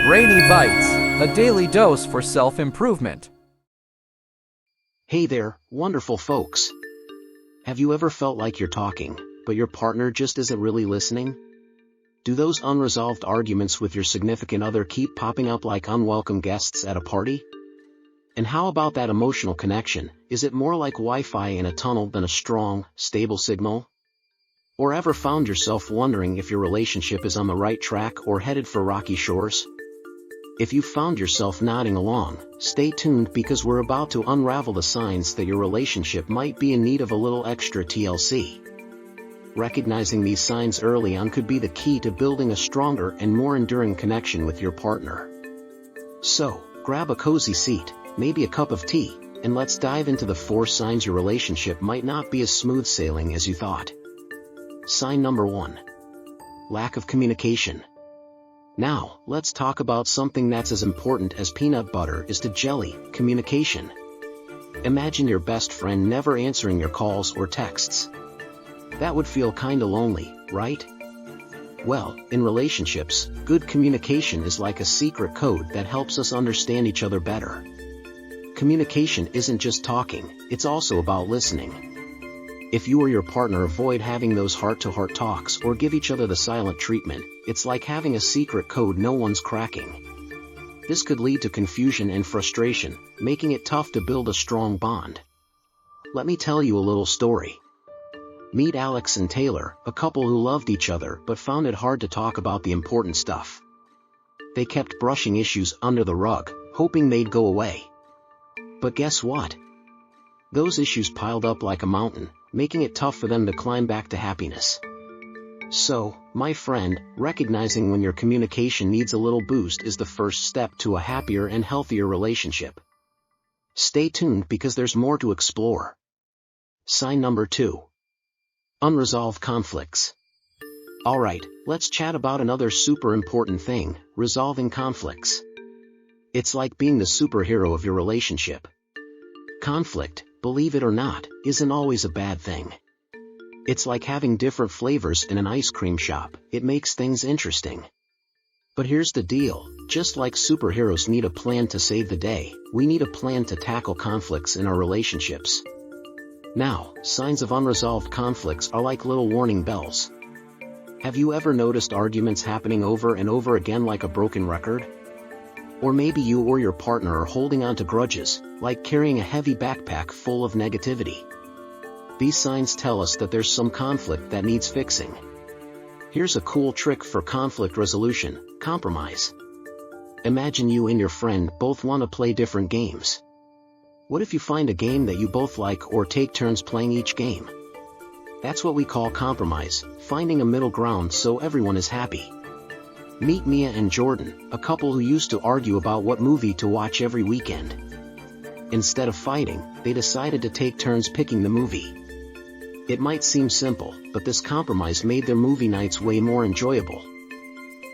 Brainy Bites, a daily dose for self-improvement. Hey there, wonderful folks. Have you ever felt like you're talking, but your partner just isn't really listening? Do those unresolved arguments with your significant other keep popping up like unwelcome guests at a party? And how about that emotional connection? Is it more like Wi-Fi in a tunnel than a strong, stable signal? Or ever found yourself wondering if your relationship is on the right track or headed for rocky shores? If you found yourself nodding along, stay tuned because we're about to unravel the signs that your relationship might be in need of a little extra TLC. Recognizing these signs early on could be the key to building a stronger and more enduring connection with your partner. So, grab a cozy seat, maybe a cup of tea, and let's dive into the 4 signs your relationship might not be as smooth sailing as you thought. Sign number 1. Lack of communication. Now, let's talk about something that's as important as peanut butter is to jelly, communication. Imagine your best friend never answering your calls or texts. That would feel kinda lonely, right? Well, in relationships, good communication is like a secret code that helps us understand each other better. Communication isn't just talking, it's also about listening. If you or your partner avoid having those heart-to-heart talks or give each other the silent treatment, it's like having a secret code no one's cracking. This could lead to confusion and frustration, making it tough to build a strong bond. Let me tell you a little story. Meet Alex and Taylor, a couple who loved each other but found it hard to talk about the important stuff. They kept brushing issues under the rug, hoping they'd go away. But guess what? Those issues piled up like a mountain, making it tough for them to climb back to happiness. So, my friend, recognizing when your communication needs a little boost is the first step to a happier and healthier relationship. Stay tuned because there's more to explore. Sign number 2. Unresolved conflicts. Alright, let's chat about another super important thing, resolving conflicts. It's like being the superhero of your relationship. Conflict, believe it or not, isn't always a bad thing. It's like having different flavors in an ice cream shop, it makes things interesting. But here's the deal, just like superheroes need a plan to save the day, we need a plan to tackle conflicts in our relationships. Now, signs of unresolved conflicts are like little warning bells. Have you ever noticed arguments happening over and over again like a broken record? Or maybe you or your partner are holding on to grudges, like carrying a heavy backpack full of negativity. These signs tell us that there's some conflict that needs fixing. Here's a cool trick for conflict resolution: compromise. Imagine you and your friend both want to play different games. What if you find a game that you both like or take turns playing each game? That's what we call compromise, finding a middle ground so everyone is happy. Meet Mia and Jordan, a couple who used to argue about what movie to watch every weekend. Instead of fighting, they decided to take turns picking the movie. It might seem simple, but this compromise made their movie nights way more enjoyable.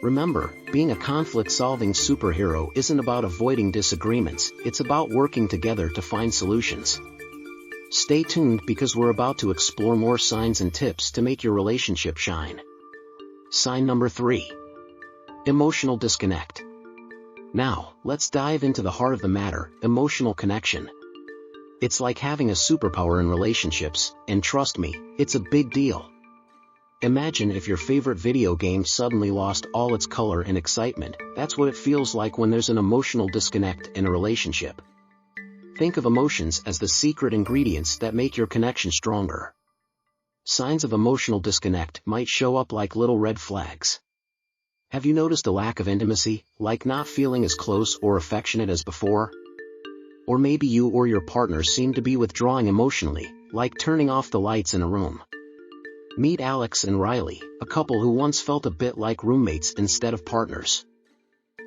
Remember, being a conflict-solving superhero isn't about avoiding disagreements, it's about working together to find solutions. Stay tuned because we're about to explore more signs and tips to make your relationship shine. Sign number 3. Emotional disconnect. Now, let's dive into the heart of the matter, emotional connection. It's like having a superpower in relationships, and trust me, it's a big deal. Imagine if your favorite video game suddenly lost all its color and excitement. That's what it feels like when there's an emotional disconnect in a relationship. Think of emotions as the secret ingredients that make your connection stronger. Signs of emotional disconnect might show up like little red flags. Have you noticed a lack of intimacy, like not feeling as close or affectionate as before? Or maybe you or your partner seem to be withdrawing emotionally, like turning off the lights in a room. Meet Alex and Riley, a couple who once felt a bit like roommates instead of partners.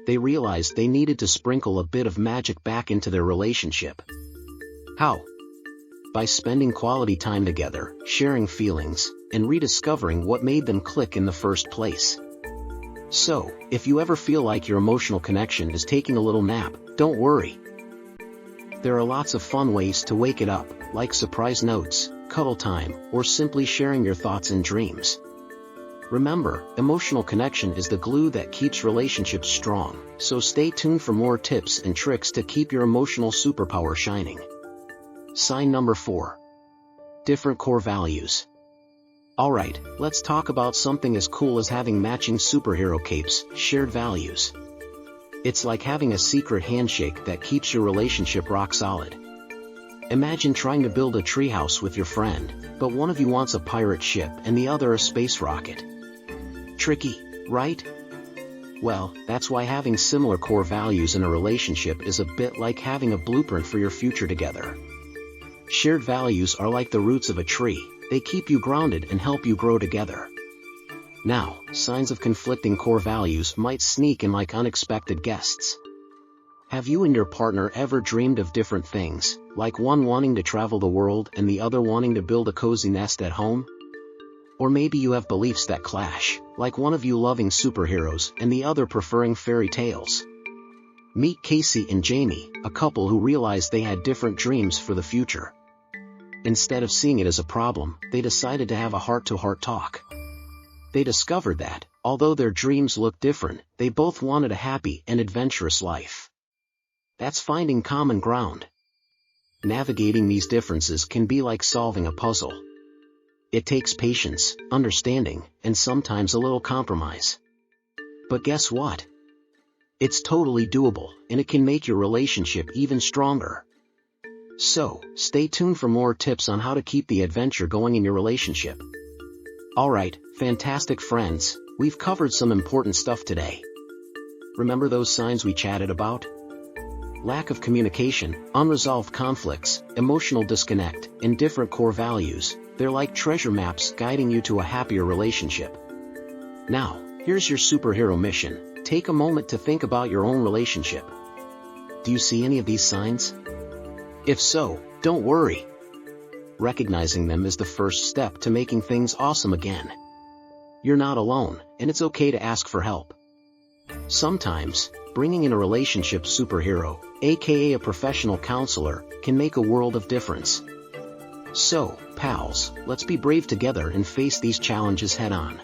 They realized they needed to sprinkle a bit of magic back into their relationship. How? By spending quality time together, sharing feelings, and rediscovering what made them click in the first place. So, if you ever feel like your emotional connection is taking a little nap, don't worry. There are lots of fun ways to wake it up, like surprise notes, cuddle time, or simply sharing your thoughts and dreams. Remember, emotional connection is the glue that keeps relationships strong, so stay tuned for more tips and tricks to keep your emotional superpower shining. Sign number 4. Different core values. Alright, let's talk about something as cool as having matching superhero capes, shared values. It's like having a secret handshake that keeps your relationship rock solid. Imagine trying to build a treehouse with your friend, but one of you wants a pirate ship and the other a space rocket. Tricky, right? Well, that's why having similar core values in a relationship is a bit like having a blueprint for your future together. Shared values are like the roots of a tree, they keep you grounded and help you grow together. Now, signs of conflicting core values might sneak in like unexpected guests. Have you and your partner ever dreamed of different things, like one wanting to travel the world and the other wanting to build a cozy nest at home? Or maybe you have beliefs that clash, like one of you loving superheroes and the other preferring fairy tales. Meet Casey and Jamie, a couple who realized they had different dreams for the future. Instead of seeing it as a problem, they decided to have a heart-to-heart talk. They discovered that, although their dreams looked different, they both wanted a happy and adventurous life. That's finding common ground. Navigating these differences can be like solving a puzzle. It takes patience, understanding, and sometimes a little compromise. But guess what? It's totally doable, and it can make your relationship even stronger. So, stay tuned for more tips on how to keep the adventure going in your relationship. Alright, fantastic friends, we've covered some important stuff today. Remember those signs we chatted about? Lack of communication, unresolved conflicts, emotional disconnect, and different core values. They're like treasure maps guiding you to a happier relationship. Now, here's your superhero mission. Take a moment to think about your own relationship. Do you see any of these signs? If so, don't worry. Recognizing them is the first step to making things awesome again. You're not alone, and it's okay to ask for help. Sometimes, bringing in a relationship superhero, aka a professional counselor, can make a world of difference. So, pals, let's be brave together and face these challenges head-on.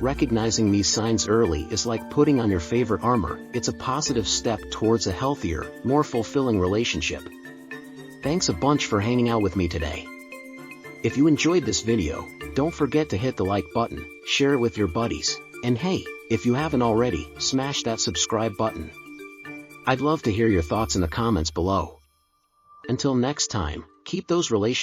Recognizing these signs early is like putting on your favorite armor. It's a positive step towards a healthier, more fulfilling relationship. Thanks a bunch for hanging out with me today. If you enjoyed this video, don't forget to hit the like button, share it with your buddies, and hey, if you haven't already, smash that subscribe button. I'd love to hear your thoughts in the comments below. Until next time, keep those relationships